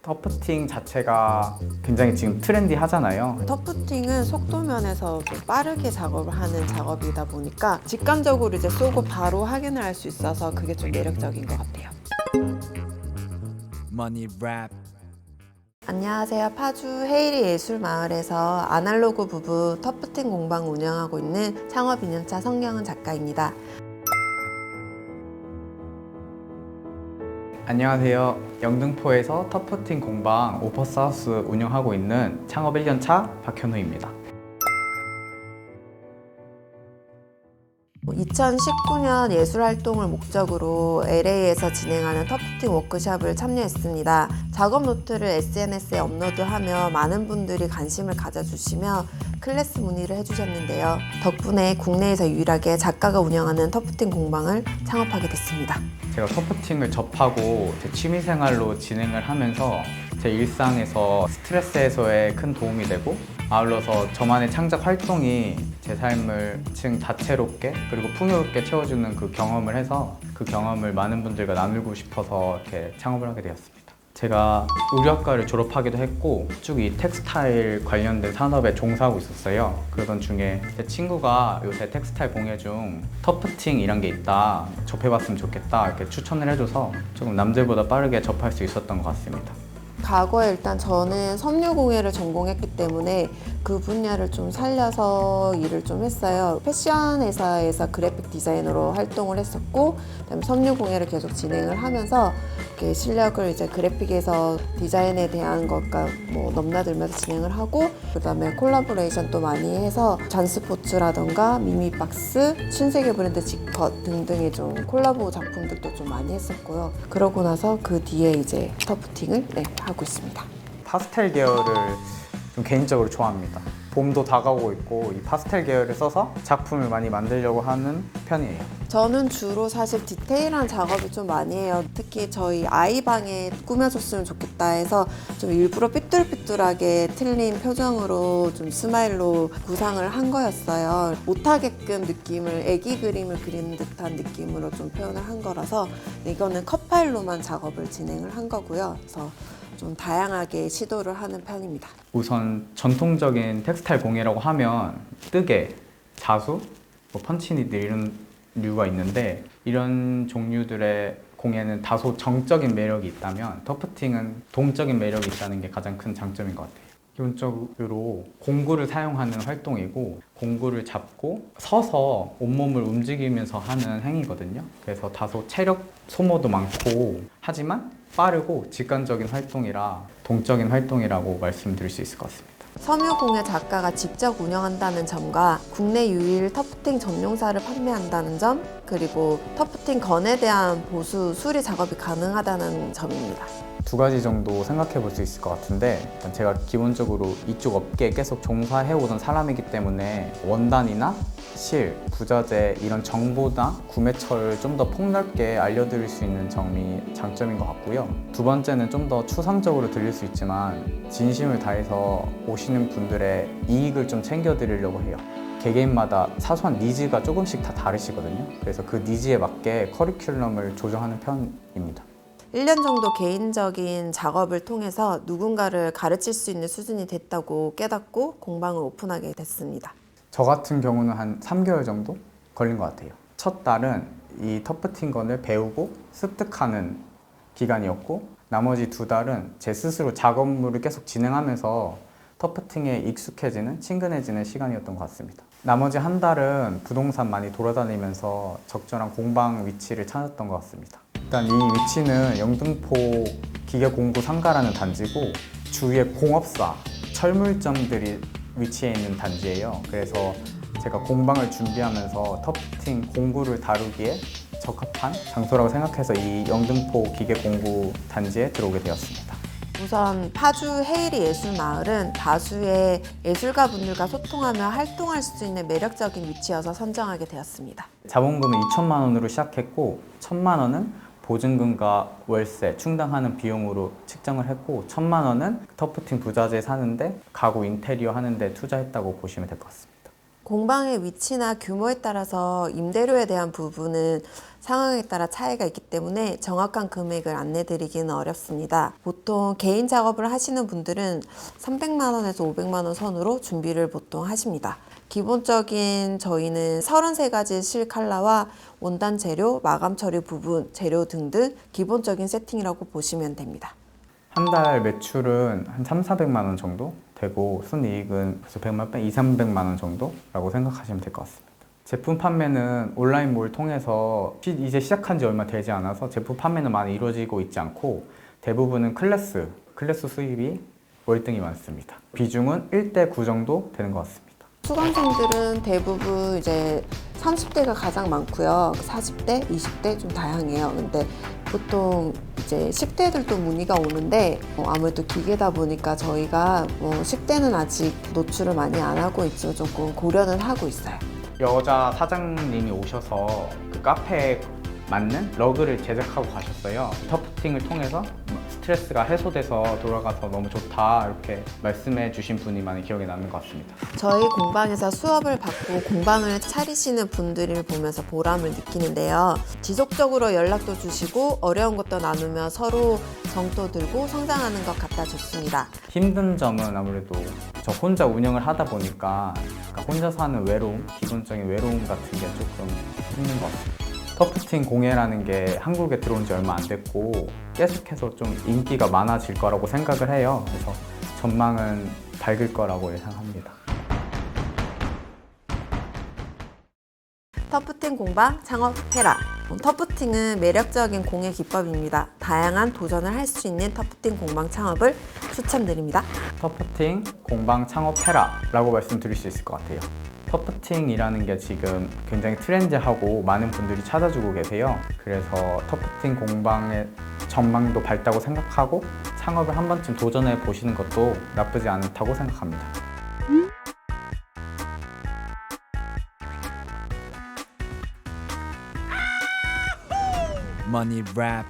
터프팅 자체가 굉장히 지금 트렌디 하잖아요. 터프팅은 속도 면에서 좀 빠르게 작업을 하는 작업이다 보니까 직관적으로 이제 쏘고 바로 확인을 할 수 있어서 그게 좀 매력적인 것 같아요. Money Rap. 안녕하세요. 파주 헤이리 예술마을에서 아날로그 부부 터프팅 공방 운영하고 있는 창업 2년차 성경은 작가입니다. 안녕하세요. 영등포에서 터프팅 공방 오퍼스하우스 운영하고 있는 창업 1년차 박현우입니다. 2019년 예술활동을 목적으로 LA에서 진행하는 터프팅 워크숍을 참여했습니다. 작업 노트를 SNS에 업로드하며 많은 분들이 관심을 가져주시며 클래스 문의를 해주셨는데요. 덕분에 국내에서 유일하게 작가가 운영하는 터프팅 공방을 창업하게 됐습니다. 제가 터프팅을 접하고 제 취미생활로 진행을 하면서 제 일상에서 스트레스 해소에 큰 도움이 되고 아울러서 저만의 창작 활동이 제 삶을 다채롭게 그리고 풍요롭게 채워주는 그 경험을 해서 그 경험을 많은 분들과 나누고 싶어서 이렇게 창업을 하게 되었습니다. 제가 의류학과를 졸업하기도 했고 쭉 이 텍스타일 관련된 산업에 종사하고 있었어요. 그러던 중에 제 친구가 요새 텍스타일 공예 중 터프팅 이란 게 있다, 접해봤으면 좋겠다 이렇게 추천을 해줘서 조금 남들보다 빠르게 접할 수 있었던 것 같습니다. 과거에 일단 저는 섬유공예를 전공했기 때문에 그 분야를 좀 살려서 일을 좀 했어요. 패션 회사에서 그래픽 디자이너로 활동을 했었고, 그다음에 섬유공예를 계속 진행을 하면서 이렇게 실력을 이제 그래픽에서 디자인에 대한 것과 뭐 넘나들면서 진행을 하고, 그다음에 콜라보레이션 또 많이 해서 잔스포츠라던가 미미박스, 신세계 브랜드 지컷 등등의 좀 콜라보 작품들도 좀 많이 했었고요. 그러고 나서 그 뒤에 이제 터프팅을 하고 있습니다. 파스텔 계열을 좀 개인적으로 좋아합니다. 봄도 다가오고 있고 이 파스텔 계열을 써서 작품을 많이 만들려고 하는 편이에요. 저는 주로 사실 디테일한 작업을 좀 많이 해요. 특히 저희 아이 방에 꾸며줬으면 좋겠다 해서 좀 일부러 삐뚤삐뚤하게 틀린 표정으로 좀 스마일로 구상을 한 거였어요. 못하게끔 느낌을, 애기 그림을 그리는 듯한 느낌으로 좀 표현을 한 거라서 이거는 컷 파일로만 작업을 진행을 한 거고요. 그래서 좀 다양하게 시도를 하는 편입니다. 우선 전통적인 텍스타일 공예라고 하면 뜨개, 자수, 펀치니들 이런 류가 있는데 이런 종류들의 공예는 다소 정적인 매력이 있다면 터프팅은 동적인 매력이 있다는 게 가장 큰 장점인 것 같아요. 기본적으로 공구를 사용하는 활동이고 공구를 잡고 서서 온몸을 움직이면서 하는 행위거든요. 그래서 다소 체력 소모도 많고 하지만 빠르고 직관적인 활동이라 동적인 활동이라고 말씀드릴 수 있을 것 같습니다. 섬유공예 작가가 직접 운영한다는 점과 국내 유일 터프팅 전용사를 판매한다는 점, 그리고 터프팅 건에 대한 보수, 수리 작업이 가능하다는 점입니다. 두 가지 정도 생각해 볼 수 있을 것 같은데 일단 제가 기본적으로 이쪽 업계에 계속 종사해 오던 사람이기 때문에 원단이나 실, 부자재 이런 정보나 구매처를 좀 더 폭넓게 알려드릴 수 있는 점이 장점인 것 같고요. 두 번째는 좀 더 추상적으로 들릴 수 있지만 진심을 다해서 오시는 분들의 이익을 좀 챙겨드리려고 해요. 개개인마다 사소한 니즈가 조금씩 다 다르시거든요. 그래서 그 니즈에 맞게 커리큘럼을 조정하는 편입니다. 1년 정도 개인적인 작업을 통해서 누군가를 가르칠 수 있는 수준이 됐다고 깨닫고 공방을 오픈하게 됐습니다. 저 같은 경우는 한 3개월 정도 걸린 것 같아요. 첫 달은 이 터프팅건을 배우고 습득하는 기간이었고 나머지 두 달은 제 스스로 작업물을 계속 진행하면서 터프팅에 익숙해지는, 친근해지는 시간이었던 것 같습니다. 나머지 한 달은 부동산 많이 돌아다니면서 적절한 공방 위치를 찾았던 것 같습니다. 일단 이 위치는 영등포 기계공구 상가라는 단지고 주위에 공업사, 철물점들이 위치해 있는 단지예요. 그래서 제가 공방을 준비하면서 터프팅 공구를 다루기에 적합한 장소라고 생각해서 이 영등포 기계공구 단지에 들어오게 되었습니다. 우선 파주 헤이리 예술마을은 다수의 예술가분들과 소통하며 활동할 수 있는 매력적인 위치여서 선정하게 되었습니다. 자본금은 2천만 원으로 시작했고 1천만 원은 보증금과 월세, 충당하는 비용으로 측정을 했고 1천만 원은 터프팅 부자재 사는데 가구 인테리어 하는데 투자했다고 보시면 될 것 같습니다. 공방의 위치나 규모에 따라서 임대료에 대한 부분은 상황에 따라 차이가 있기 때문에 정확한 금액을 안내드리기는 어렵습니다. 보통 개인 작업을 하시는 분들은 300만 원에서 500만 원 선으로 준비를 보통 하십니다. 기본적인 저희는 33가지 실 컬러와 원단 재료, 마감 처리 부분, 재료 등등 기본적인 세팅이라고 보시면 됩니다. 한 달 매출은 한 3,400만 원 정도 되고 순이익은 그래서 100만 원, 2, 300만 원 정도라고 생각하시면 될 것 같습니다. 제품 판매는 온라인몰 통해서 이제 시작한 지 얼마 되지 않아서 제품 판매는 많이 이루어지고 있지 않고 대부분은 클래스 수입이 월등히 많습니다. 비중은 1대9 정도 되는 것 같습니다. 수강생들은 대부분 이제 30대가 가장 많고요. 40대, 20대 좀 다양해요. 근데 보통 이제 10대들도 문의가 오는데 아무래도 기계다 보니까 저희가 10대는 아직 노출을 많이 안 하고 있지만 조금 고려는 하고 있어요. 여자 사장님이 오셔서 그 카페에 맞는 러그를 제작하고 가셨어요. 터프팅을 통해서 스트레스가 해소돼서 돌아가서 너무 좋다 이렇게 말씀해 주신 분이 많이 기억에 남는 것 같습니다. 저희 공방에서 수업을 받고 공방을 차리시는 분들을 보면서 보람을 느끼는데요. 지속적으로 연락도 주시고 어려운 것도 나누며 서로 정도 들고 성장하는 것 같아 좋습니다. 힘든 점은 아무래도 저 혼자 운영을 하다 보니까 혼자서 하는 외로움, 기본적인 외로움 같은 게 조금 힘든 것 같습니다. 터프팅 공예라는 게 한국에 들어온 지 얼마 안 됐고 계속해서 좀 인기가 많아질 거라고 생각을 해요. 그래서 전망은 밝을 거라고 예상합니다. 터프팅 공방 창업해라. 터프팅은 매력적인 공예 기법입니다. 다양한 도전을 할 수 있는 터프팅 공방 창업을 추천드립니다. 터프팅 공방 창업해라 라고 말씀드릴 수 있을 것 같아요. 터프팅이라는 게 지금 굉장히 트렌디하고 많은 분들이 찾아주고 계세요. 그래서 터프팅 공방의 전망도 밝다고 생각하고 창업을 한 번쯤 도전해 보시는 것도 나쁘지 않다고 생각합니다. Money Rap